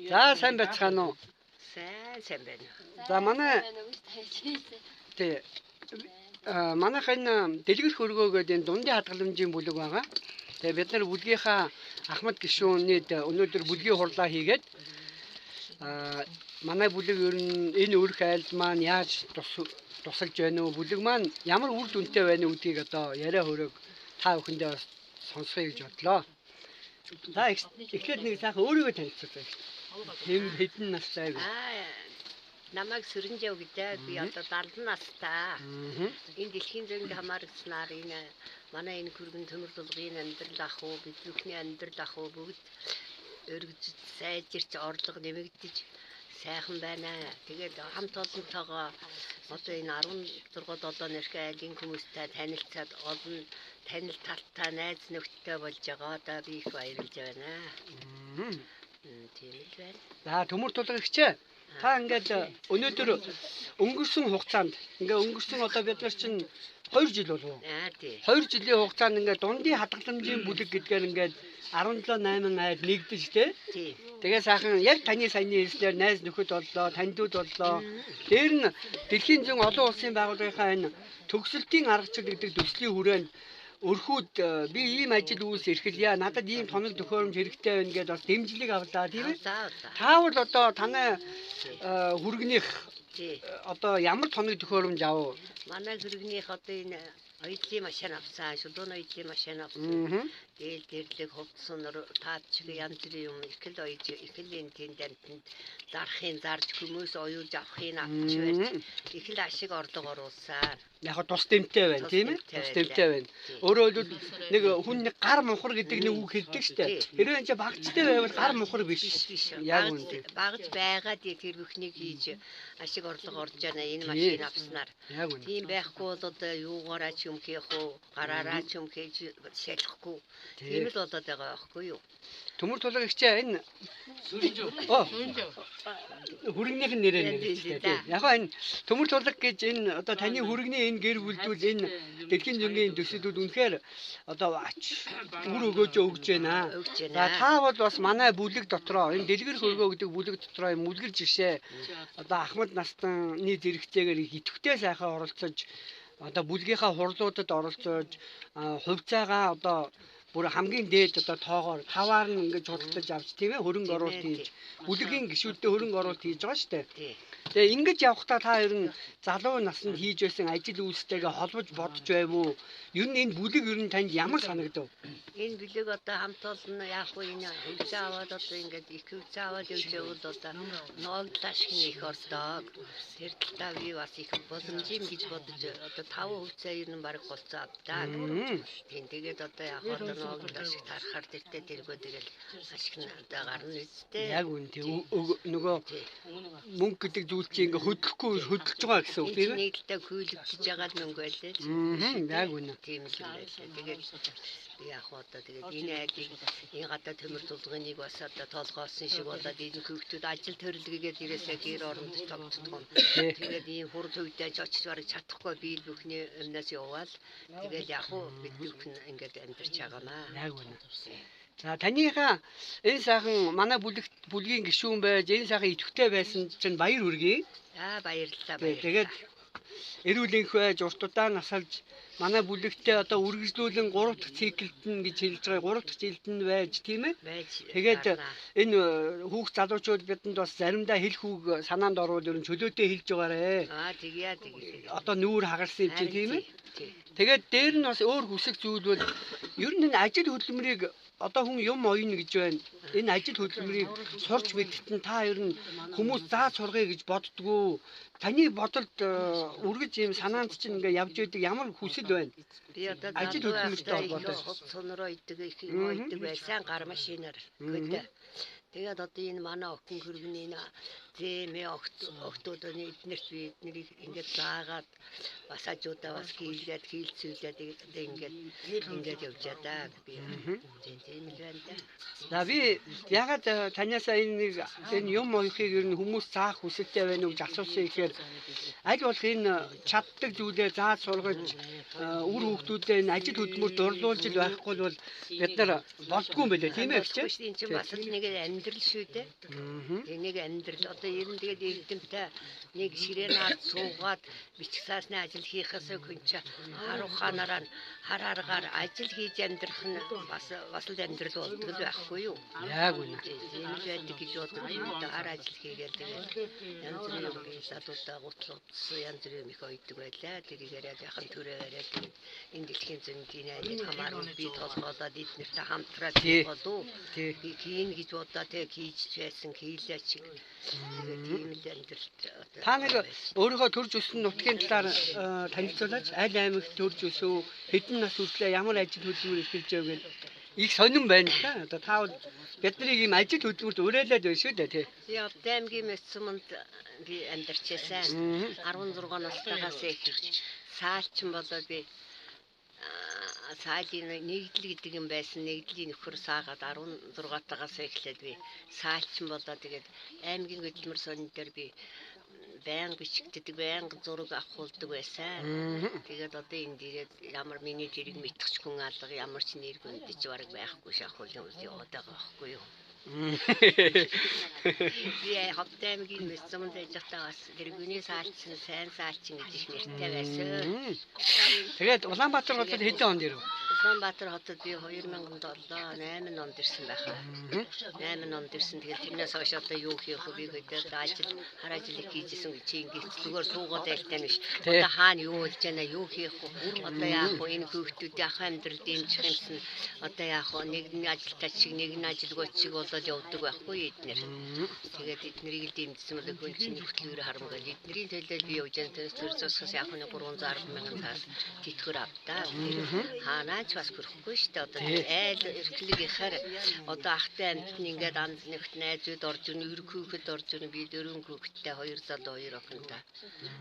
За сайн байцгаана уу? Сайн байна. За манай тий манайх энэ дэлгэр хөргөө гэдэг энэ дундын хадгаламжийн бүлэг байгаа. Тэгээ бид нар бүлгийнхаа Ахмад гишүүнийд өнөөдөр бүлгийн хурлаа хийгээд манай бүлэг ер нь энэ өрх айлд маань яаж тусалж байна уу? Бүлэг маань ямар үр дүнтэй байна уу гэдгийг одоо яриа хөрөг та бүхэндээ сонсгоё гэж бодлоо. За эхлээд нэг сайхан өөрийгөө танилцуулъя. Хэдэн настай вэ? Намайг Сүрэнжав гэдэг. Би одоо 70 настай. Энэ дэлхийн зөнгийн хамаарагчнаар энэ манай энэ хүргэн төмөр дулгын амьдрал ах уу, бид бүхний амьдрал ах уу бүгд өргөж сайжирч орлого нэмэгдэж сайхан байна. Тэгээд хамт олонтойгоо одоо энэ 16-7 нэрхэ айлын хүмүүстэй танилцаад олон танил талтай найз нөхдөд болж байгаа. Одоо би их баярлж байна. Тийм л байна. За төмөр тулгагч та ингээд өнөөдөр өнгөрсөн хугацаанд өнгөрсөн одоо бид нар чинь 2 жил болов уу? Тийм. 2 жилийн хугацаанд ингээд дундын хадгаламжийн бүлэг гэдгээр ингээд 17-8 айл нэгдэж тий. Тэгээ сайхан яг таны саяны хэлснээр найз нөхөд боллоо, таньдууд боллоо. Дээр нь дэлхийн зүүн олон улсын байгууллагынхаа энэ төгсөлтийн аргачлал гэдэг төслийн хүрээнд өрхүүд би ийм ажил үүс эрхэлье. Надад ийм тоног төхөөрөмж хэрэгтэй байна гэдээ бас дэмжлэг авлаа тийм ээ. Таавал одоо танай хүргэнийх одоо ямар тоног төхөөрөмж авав? Манай хүргэнийх одоо энэ оюутлын машин авсан, шүлүүн оюутлын машин авсан. Дээл дэрлэг хувцсан таадчиг янз бүрийн юм их л энэ тэнд зарахын зарж хүмүүс оюулж авахын авч барьж их л ашиг орлого оруулсан. Яг тус дэмтэй байна тийм ээ. Тус дэмтэй байна. Өөрөөр хэлбэл нэг хүн нэг гар мухар гэдэг нэг үг хэлдэг шүү дээ. Хэрвээ энэ багцтай байвал гар мухар биш. Яг үнэ. Багц байгаад тэр бүхнийг хийж ашиг орлого орж байна энэ машин авснаар. Тийм байхгүй бол одоо юугаараа ч юм хийх үү, гараараа ч юм хийж шалахгүй. Тийм л болоод байгаа байхгүй юу? Төмөр тулгагч энэ хүргэнийх нь нэрээ нэрчтэй тийм. Яг энэ төмөр тулгаг гэж энэ одоо таны хүргэний энэ гэр бүлдүүл энэ дэлхийн зөнгийн төсөлүүд үнэхээр одоо үр өгөөж өгч байна. За та бол бас манай бүлэг дотроо энэ дэлгэр хөргөө гэдэг бүлэг дотроо юм үлгэр жишээ одоо Ахмад настаны зэрэгцээгээр идэвхтэй сайхан оролцож одоо бүлгийнхаа хурлуудад оролцож хувьцаагаа одоо бүр хамгийн дээд одоо тоогоор таваар нь ингэж худалдаж авч тийм ээ хөрөнгө оруулалт хийж бүлгийн гишүүдтэй хөрөнгө оруулалт хийж байгаа шүү дээ. Тэгээ ингэж явахдаа та ер нь залуу наснд хийж байсан ажил үйлстэйгээ холбож бодож байв уу? Ер нь энэ бүлэг ер нь танд ямар санагдав? Энэ бүлэг одоо хамт олон яг хөө энэ хөвцөө аваад одоо ингэж их хөвцөө аваад явжвал одоо ноогдлаш их ордог. Тэр талаа би бас их боломжийн гэж бодож одоо 5 хөвцөө ер нь баг голцоо авдаг. Тийм тэгээд одоо яг одоо ноогдлаш тарахаар тэргөө тэгэл ашиг надаа гарна үстэй. Яг үнэ нөгөө мөнгө гэдэг зүйл чинь ингээ хөдлөхгүй хөдөлж байгаа гэсэн үг тийм ээ. Нийлдээ хүйлэгдэж байгаа л мөнгө байлээ. Яг үнэ. Тийм л байлээ. Тэгээд яг одоо тэгээд энэ айлыг энэ гадаа төмөр тулгыныг бас одоо толгоосон шиг болоод энэ хүүхдүүд ажил төрөлгөгээд ирээсээ гэр оронд тогтдгоо. Тэгээд ийм хурд хөвдөж очиж барыг чадахгүй би бүхний өмнөөс яваал. Тэгээд яг уу бид бүхэн ингээд амьдарч байгаамаа. Яг үнэ. За таныхаа энэ сайхан манай бүлгийн гишүүн байж энэ сайхан идэвхтэй байсан чинь баяр хүргэе. Баярлалаа. Тэгээд эрүүл энх байж урт удаан насалж манай бүлэгтээ одоо үргэлжлүүлэн 3 дахь циклд нь гэж хэлж байгаа 3 дахь жилд нь байж тийм ээ. Тэгээд энэ хүүхд залуучууд бидэнд бас заримдаа хэл хүүг санаанд оруулж ер нь чөлөөтэй хэлж байгаарэ. Тэгээ. Одоо нүүр хагарсан юм чи тийм ээ. Тэгээд дээр нь бас өөр хүсэх зүйл бол ер нь энэ ажил хөдөлмөрийг одоо хүн юм оёно гэж байна. Энэ ажил хөдөлмөрийг сурч мэдтэн та ер нь хүмүүс зааж сургая гэж боддгоо. Таны бодолд үргэлж ийм санаанд чинь ингээ явж байдаг ямар хүсэл байна? Би одоо ажил хөдөлмөртэй холбоотой цонороо идэг их юм идэг байсан гар машинаар. Тэгээд одоо энэ манай охин хөргөний зэмээ охтууд эднэрт би эднийг ингээд заагаад бас ажуудаа бас хийлгээд хийлцүүлээд ингээд явж ядаа би тийм л байна да. За би Ягаад таниасаа энэ юм оохыг ер нь хүмүүс заах хүсэлтэй байна уу гэж асуусан ихээр аль болох энэ чаддаг зүйлээ зааж сургаж үр хүүхдүүдээ энэ ажил хөдөлмөрт орлуулж байхгүй бол бид нар болдгүй юм байлээ тийм ээ гэж. Энэ чинь бас нэг амьдрал шүү дээ. Нэг амьдрал одоо ер нь тэгээд эрдэмтэй нэг ширээн хард суугаад бичих цаасны ажил хийхээс хүнч харуханараа харааргаар ажил хийж амьдрах нь бас л амьдрал болдог байхгүй юу? Яг үнэ. Энэ байдаг гэж боддог. Ар ажил хийгээл тэгээд янз бүрийн салуудаа гутлуудс янз бүрийн их ойдог байлаа. Тэрийгээр яхан төрөөрээ тэгээд энэ дэлхийн зөнгийн айлд хамаарал бий толгоолоод эднэртэй хамтраад болов. Хийн гэж бодоо тэг хийж байсан хийлээч. Тэгээд тийм л амьдралт. Та нэг өөрийнхөө төрж өссөн нутгийн талаар танилцуулаач. Аль аймагт төрж өсөв, хэдэн нас хүртлээр ямар ажил хөдөлмөр эхэлж байв гэж их сонирн байна л да. Одоо та бол бидний ийм ажил хөдөлмөрт уриалаад байна шүү дээ тий. Яа, Даймгийн Мэцсуманд би амьдарч байсан. 16 настайгаас эхэлж саалчин болоод би саалын нэгдэл гэдэг юм байсан. Нэгдлийн нөхөр саагаад 16 тагаас эхлээд би саалчин болоод тэгээд аймгийн хөдөлмөр сонин дээр би байнга бичигддэг, байнга зураг авахулдаг байсан. Тэгээд одоо энэ дээрээ ямар миний тэрийг мэдчих хүн алга ямар ч нэр гүндэж бараг байхгүй шахуул юм яваад байгаа байхгүй юу. Би хавтаймгийн мэсцэмд яжтаа бас гэргүний саалчин, сайн саалчин гэж их нэртэй байсан. Тэгээд Улаанбаатар хотод хэдэн онд ирв? Улаанбаатар хотод би 2007 8 онд ирсэн байхаа. 8 онд ирсэн. Тэгээд тэрнээс хойш одоо юу хийх вэ? Би гэдэг ажил хар ажил хийжсэн гэж ингэж зүгээр суугаад байлтай биш. Одоо хаана юу болж байна? Юу хийх вэ? Одоо яах вэ? Энэ хүүхдүүдийн ах амьдрал дэмжих юмсан. Одоо яах вэ? Нэг нь ажилтаа чиг, нэг нь ажилгүйч чиг болоод явдаг байхгүй эднэр. Тэгээд эднэрийг л дэмжсэн бол хүн чинь хөтлөөр харамгүй. Эднэрийн төлөө би явж байгаа төр зөсгөөс яах вэ? 310 мянган цаас тэтгэр авдаа. Хаанач бас хүрхгүй шүү дээ. Одоо айл эрхлэг ихэр одоо ахтай амьд нь ингээд анд нэгт найзууд орж ирнэ, өрг хүүхэд орж ирнэ. Би 4 хүүхэдтэй 2 залуу 2 охинтой.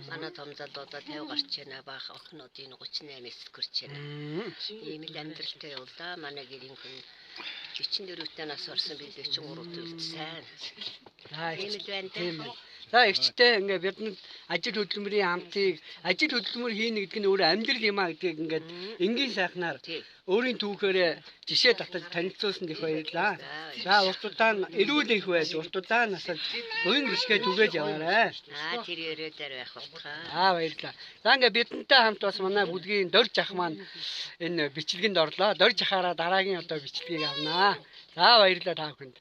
Манай том залуу одоо 50 гарч байна. Баах охинуудын 38-с хүрч байна. Ийм л амьдралтай явлаа. Манай гэрийн хүн 44-тэй нас орсон би 43-т үлдсэн. Тийм ээ. За эгчтэй ингээ бидний ажил хөдөлмөрийн хамтыг ажил хөдөлмөр хийнэ гэдэг нь өөрөө амьдрал юм а гэдгийг ингээд энгийн сайхнаар өөрийн түүхээрээ жишээ татаж танилцуулсан их баярлаа. За урт удаан эрүүл их байж урт удаан насад буян гიშгээ түгээж яваарай. Тэр өрөө дээр байх Аа болтгоо. баярлаа. За ингээ бидэнтэй хамт бас манай бүлгийн Дорж ах маань энэ бичлэгэнд орлоо. Дорж ахаараа дараагийн одоо бичлэгийг авнаа. За баярлалаа та бүхэнд.